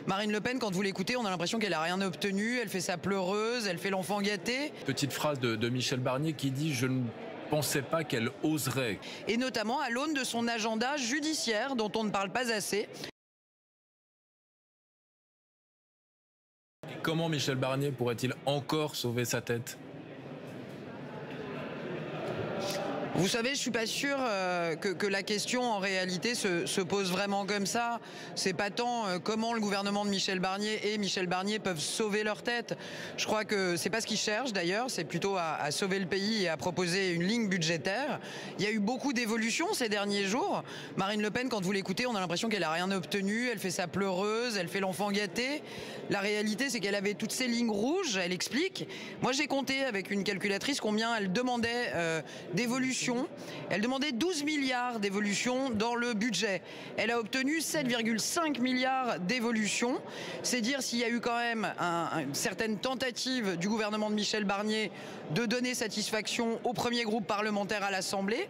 Marine Le Pen, quand vous l'écoutez, on a l'impression qu'elle n'a rien obtenu, elle fait sa pleureuse, elle fait l'enfant gâté. Petite phrase de Michel Barnier qui dit « Je ne pensais pas qu'elle oserait ». Et notamment à l'aune de son agenda judiciaire dont on ne parle pas assez. Comment Michel Barnier pourrait-il encore sauver sa tête ? Vous savez, je suis pas sûr que la question en réalité se pose vraiment comme ça. C'est pas tant comment le gouvernement de Michel Barnier et Michel Barnier peuvent sauver leur tête. Je crois que c'est pas ce qu'ils cherchent d'ailleurs, c'est plutôt à sauver le pays et à proposer une ligne budgétaire. Il y a eu beaucoup d'évolutions ces derniers jours. Marine Le Pen, quand vous l'écoutez, on a l'impression qu'elle a rien obtenu, elle fait sa pleureuse, elle fait l'enfant gâté. La réalité, c'est qu'elle avait toutes ces lignes rouges, elle explique. Moi, j'ai compté avec une calculatrice combien elle demandait d'évolution. Elle demandait 12 milliards d'évolution dans le budget. Elle a obtenu 7,5 milliards d'évolution. C'est dire s'il y a eu quand même une certaine tentative du gouvernement de Michel Barnier de donner satisfaction au premier groupe parlementaire à l'Assemblée.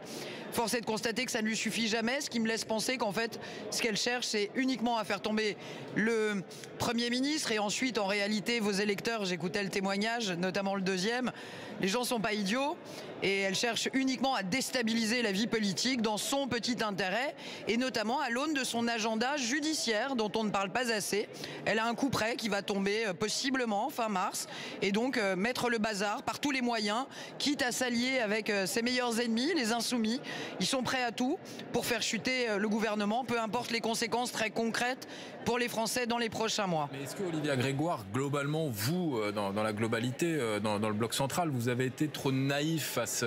Force est de constater que ça ne lui suffit jamais, ce qui me laisse penser qu'en fait, ce qu'elle cherche, c'est uniquement à faire tomber le Premier ministre et ensuite, en réalité, vos électeurs, j'écoutais le témoignage, notamment le deuxième, les gens sont pas idiots et elle cherche uniquement à déstabiliser la vie politique dans son petit intérêt et notamment à l'aune de son agenda judiciaire dont on ne parle pas assez. Elle a un coup près qui va tomber possiblement fin mars et donc mettre le bazar par tous les moyens, quitte à s'allier avec ses meilleurs ennemis, les insoumis. Ils sont prêts à tout pour faire chuter le gouvernement, peu importe les conséquences très concrètes pour les Français dans les prochains mois. Mais est-ce que Olivia Grégoire, globalement, vous, dans la globalité, dans le bloc central, vous avez été trop naïf face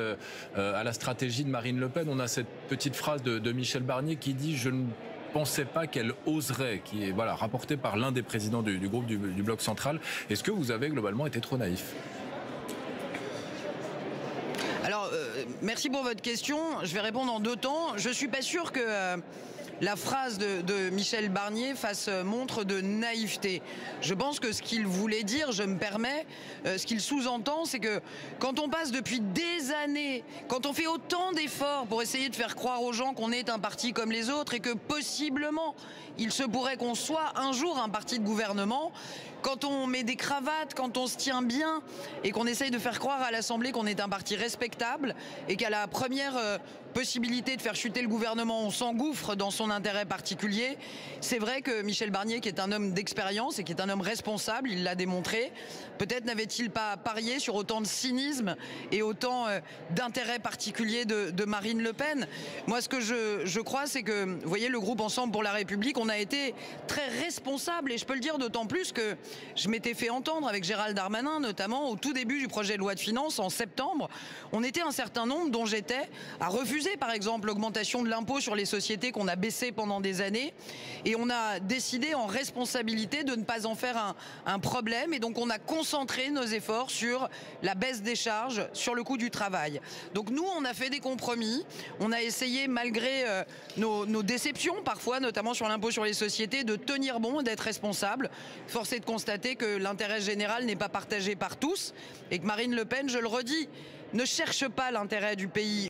à la stratégie de Marine Le Pen? On a cette petite phrase de Michel Barnier qui dit « Je ne pensais pas qu'elle oserait », qui est rapportée par l'un des présidents du groupe du bloc central. Est-ce que vous avez globalement été trop naïf ? Alors, merci pour votre question. Je vais répondre en deux temps. Je ne suis pas sûr que la phrase de Michel Barnier fasse montre de naïveté. Je pense que ce qu'il voulait dire, je me permets, ce qu'il sous-entend, c'est que quand on passe depuis des années, quand on fait autant d'efforts pour essayer de faire croire aux gens qu'on est un parti comme les autres et que possiblement, il se pourrait qu'on soit un jour un parti de gouvernement, quand on met des cravates, quand on se tient bien et qu'on essaye de faire croire à l'Assemblée qu'on est un parti respectable et qu'à la première possibilité de faire chuter le gouvernement, on s'engouffre dans son intérêt particulier, c'est vrai que Michel Barnier, qui est un homme d'expérience et qui est un homme responsable, il l'a démontré, peut-être n'avait-il pas parié sur autant de cynisme et autant d'intérêt particulier de Marine Le Pen. Moi, ce que je crois, c'est que, vous voyez, le groupe Ensemble pour la République, on a été très responsable et je peux le dire d'autant plus que je m'étais fait entendre avec Gérald Darmanin, notamment au tout début du projet de loi de finances en septembre. On était un certain nombre, dont j'étais, à refuser par exemple l'augmentation de l'impôt sur les sociétés qu'on a baissé pendant des années. Et on a décidé en responsabilité de ne pas en faire un problème. Et donc on a concentré nos efforts sur la baisse des charges, sur le coût du travail. Donc nous, on a fait des compromis. On a essayé, malgré nos déceptions parfois, notamment sur l'impôt sur les sociétés, de tenir bon, d'être responsable. Force est de constater que l'intérêt général n'est pas partagé par tous et que Marine Le Pen, je le redis, ne cherche pas l'intérêt du pays.